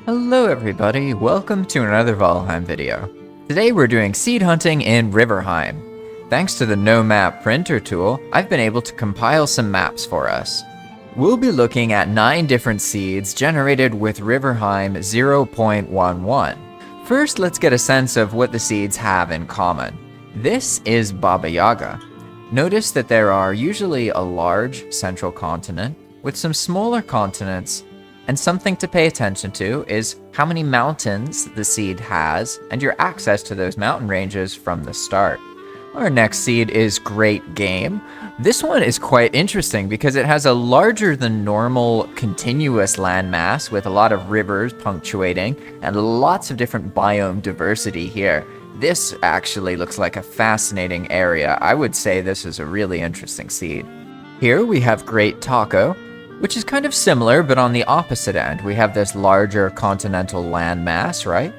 Hello everybody, welcome to another Valheim video. Today we're doing seed hunting in Riverheim. Thanks to the No Map printer tool, I've been able to compile some maps for us. We'll be looking at 9 different seeds generated with Riverheim 0.11. First, let's get a sense of what the seeds have in common. This is babayaga. Notice that there are usually a large central continent with some smaller continents. And something to pay attention to is how many mountains the seed has and your access to those mountain ranges from the start. Our next seed is greatgame. This one is quite interesting because it has a larger than normal continuous landmass with a lot of rivers punctuating and lots of different biome diversity here. This actually looks like a fascinating area. I would say this is a really interesting seed. Here we have greattaco, which is kind of similar, but on the opposite end. We have this larger continental landmass, right?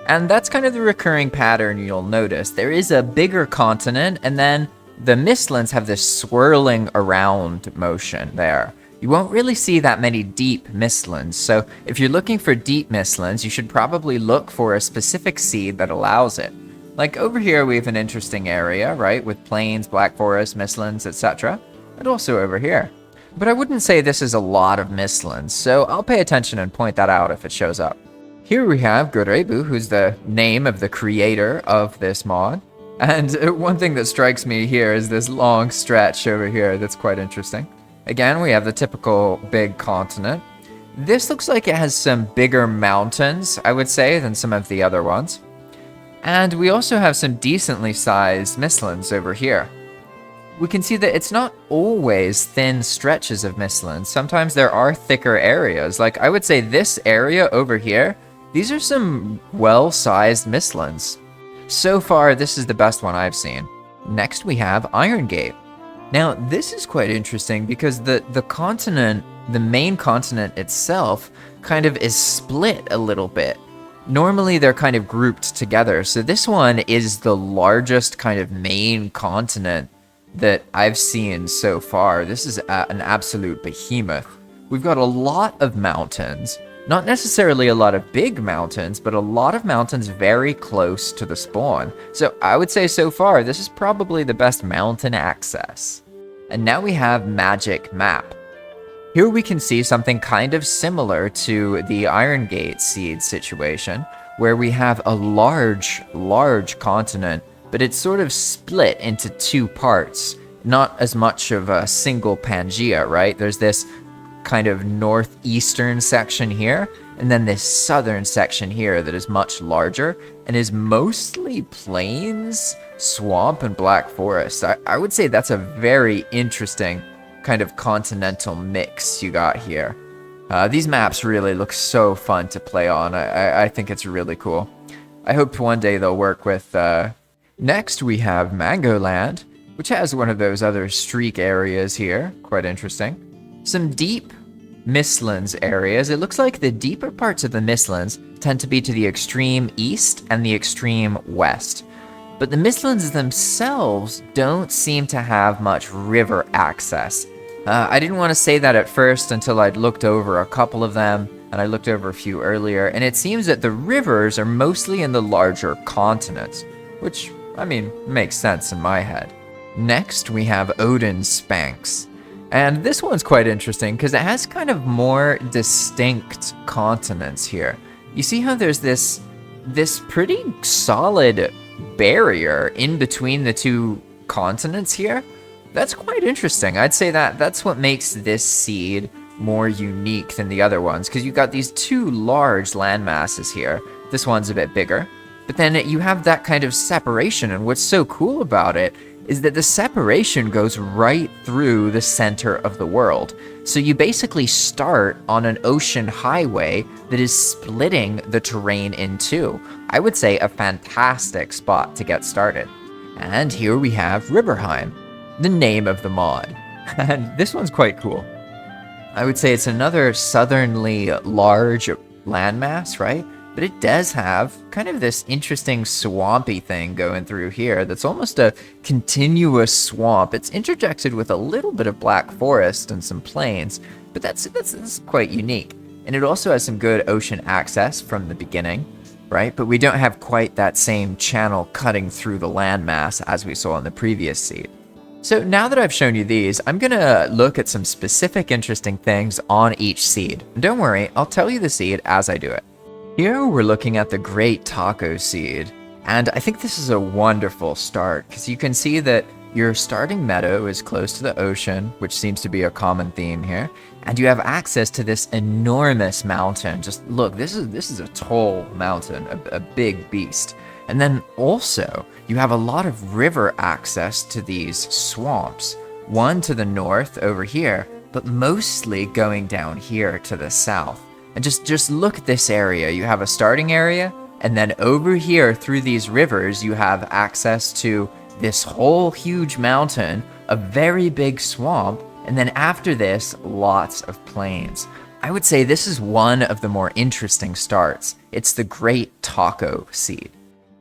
And that's kind of the recurring pattern you'll notice. There is a bigger continent, and then the Mistlands have this swirling around motion there. You won't really see that many deep Mistlands, so if you're looking for deep Mistlands, you should probably look for a specific seed that allows it. Like over here, we have an interesting area, right? With plains, black forest, Mistlands, etc. And also over here. But I wouldn't say this is a lot of Mistlands, so I'll pay attention and point that out if it shows up. Here we have gurebu, who's the name of the creator of this mod. And one thing that strikes me here is this long stretch over here that's quite interesting. Again, we have the typical big continent. This looks like it has some bigger mountains, I would say, than some of the other ones. And we also have some decently sized Mistlands over here. We can see that it's not always thin stretches of Mistlands. Sometimes there are thicker areas. Like I would say this area over here, these are some well-sized Mistlands. So far, this is the best one I've seen. Next, we have irongate. Now, this is quite interesting because the continent, the main continent itself, kind of is split a little bit. Normally, they're kind of grouped together. So this one is the largest kind of main continent that I've seen so far. This is an absolute behemoth. We've got a lot of mountains, not necessarily a lot of big mountains, but a lot of mountains very close to the spawn. So I would say so far, this is probably the best mountain access. And now we have magicmap. Here we can see something kind of similar to the irongate seed situation, where we have a large continent, but it's sort of split into 2 parts. Not as much of a single Pangea, right? There's this kind of northeastern section here, and then this southern section here that is much larger and is mostly plains, swamp, and black forest. I would say that's a very interesting kind of continental mix you got here. These maps really look so fun to play on. I think it's really cool. I hope one day they'll work with... Next, we have Mangoland, which has one of those other streak areas here. Quite interesting. Some deep Mistlands areas. It looks like the deeper parts of the Mistlands tend to be to the extreme east and the extreme west. But the Mistlands themselves don't seem to have much river access. I didn't want to say that at first until I'd looked over a couple of them, and I looked over a few earlier, and it seems that the rivers are mostly in the larger continents, which... I mean, makes sense in my head. Next, we have odinspanks. And this one's quite interesting because it has kind of more distinct continents here. You see how there's this pretty solid barrier in between the 2 continents here? That's quite interesting. I'd say that's what makes this seed more unique than the other ones, because you've got these 2 large land masses here. This one's a bit bigger. But then you have that kind of separation, and what's so cool about it is that the separation goes right through the center of the world. So you basically start on an ocean highway that is splitting the terrain in 2. I would say a fantastic spot to get started. And here we have Riverheim, the name of the mod. And this one's quite cool. I would say it's another southernly large landmass, right? But it does have kind of this interesting swampy thing going through here that's almost a continuous swamp. It's interjected with a little bit of black forest and some plains, but that's quite unique. and it also has some good ocean access from the beginning, right? But we don't have quite that same channel cutting through the landmass as we saw in the previous seed. So now that I've shown you these, I'm gonna look at some specific interesting things on each seed. And don't worry, I'll tell you the seed as I do it. Here we're looking at the greattaco seed, and I think this is a wonderful start because you can see that your starting meadow is close to the ocean, which seems to be a common theme here, and you have access to this enormous mountain. Just look, this is a tall mountain, a big beast. And then also, you have a lot of river access to these swamps. One to the north over here, but mostly going down here to the south. And just look at this area. You have a starting area, and then over here through these rivers, you have access to this whole huge mountain, a very big swamp, and then after this, lots of plains. I would say this is one of the more interesting starts. It's the greattaco seed.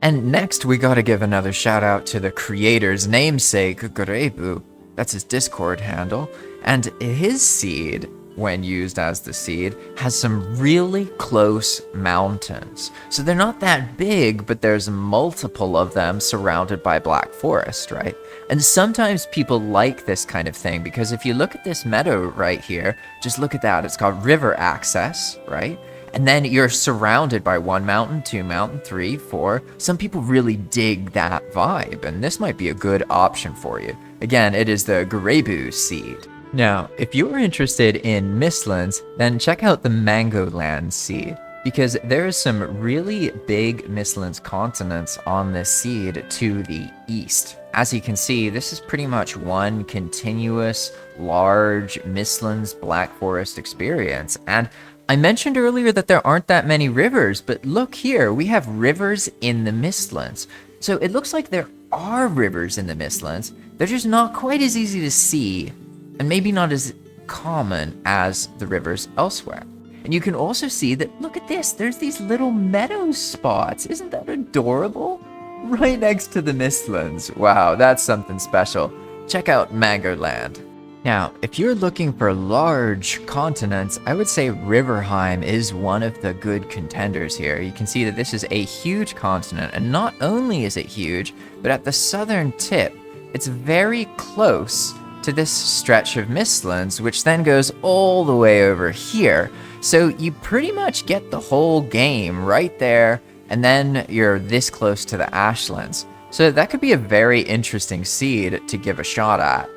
And next, we gotta give another shout out to the creator's namesake, gurebu. That's his Discord handle. And his seed, when used as the seed, has some really close mountains. So they're not that big, but there's multiple of them surrounded by black forest, right? And sometimes people like this kind of thing because if you look at this meadow right here, just look at that. It's got river access, right? And then you're surrounded by 1 mountain, 2 mountain, 3, 4. Some people really dig that vibe, and this might be a good option for you. Again, it is the gurebu seed. Now, if you're interested in Mistlands, then check out the mangoland seed, because there is some really big Mistlands continents on this seed to the east. As you can see, this is pretty much one continuous, large Mistlands Black Forest experience, and I mentioned earlier that there aren't that many rivers, but look here, we have rivers in the Mistlands. So it looks like there are rivers in the Mistlands, they're just not quite as easy to see, and maybe not as common as the rivers elsewhere. And you can also see that, look at this, there's these little meadow spots. Isn't that adorable? Right next to the Mistlands. Wow, that's something special. Check out Mangoland. Now, if you're looking for large continents, I would say Riverheim is one of the good contenders here. You can see that this is a huge continent, and not only is it huge, but at the southern tip, it's very close to this stretch of Mistlands, which then goes all the way over here. So you pretty much get the whole game right there, and then you're this close to the Ashlands. So that could be a very interesting seed to give a shot at.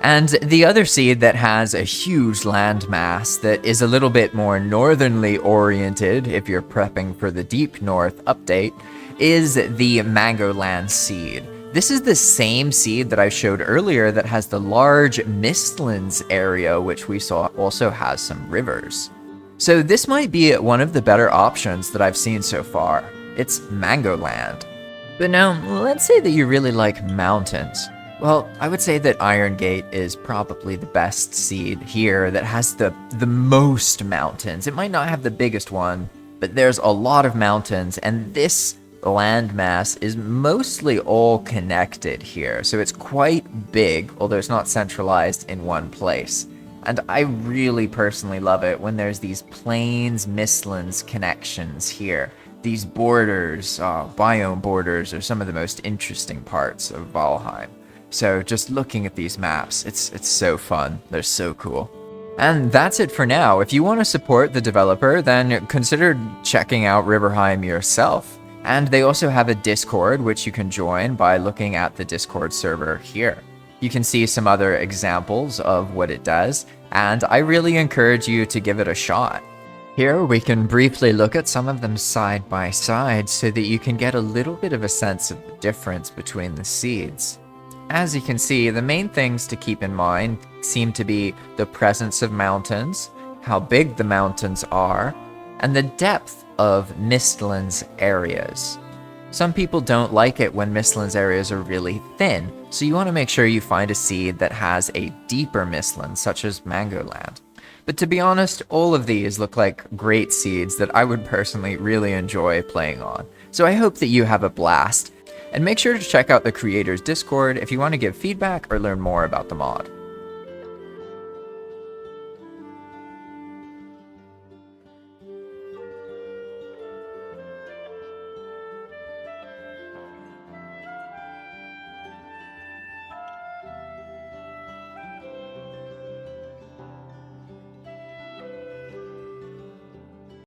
And the other seed that has a huge landmass that is a little bit more northernly oriented, if you're prepping for the deep north update, is the mangoland seed. This is the same seed that I showed earlier that has the large Mistlands area, which we saw also has some rivers. So this might be one of the better options that I've seen so far. It's Mangoland. But now, let's say that you really like mountains. Well, I would say that Irongate is probably the best seed here that has the most mountains. It might not have the biggest one, but there's a lot of mountains, and this landmass is mostly all connected here, so it's quite big, although it's not centralized in one place. And I really personally love it when there's these plains Mistlands connections here. These borders, biome borders, are some of the most interesting parts of Valheim. So just looking at these maps, it's so fun. They're so cool. And that's it for now. If you want to support the developer, then consider checking out Riverheim yourself. And they also have a Discord, which you can join by looking at the Discord server here. You can see some other examples of what it does, and I really encourage you to give it a shot. Here we can briefly look at some of them side by side so that you can get a little bit of a sense of the difference between the seeds. As you can see, the main things to keep in mind seem to be the presence of mountains, how big the mountains are, and the depth of Mistlands areas. Some people don't like it when Mistlands areas are really thin, so you want to make sure you find a seed that has a deeper Mistland, such as Mangoland. But to be honest, all of these look like great seeds that I would personally really enjoy playing on. So I hope that you have a blast. And make sure to check out the creator's Discord if you want to give feedback or learn more about the mod.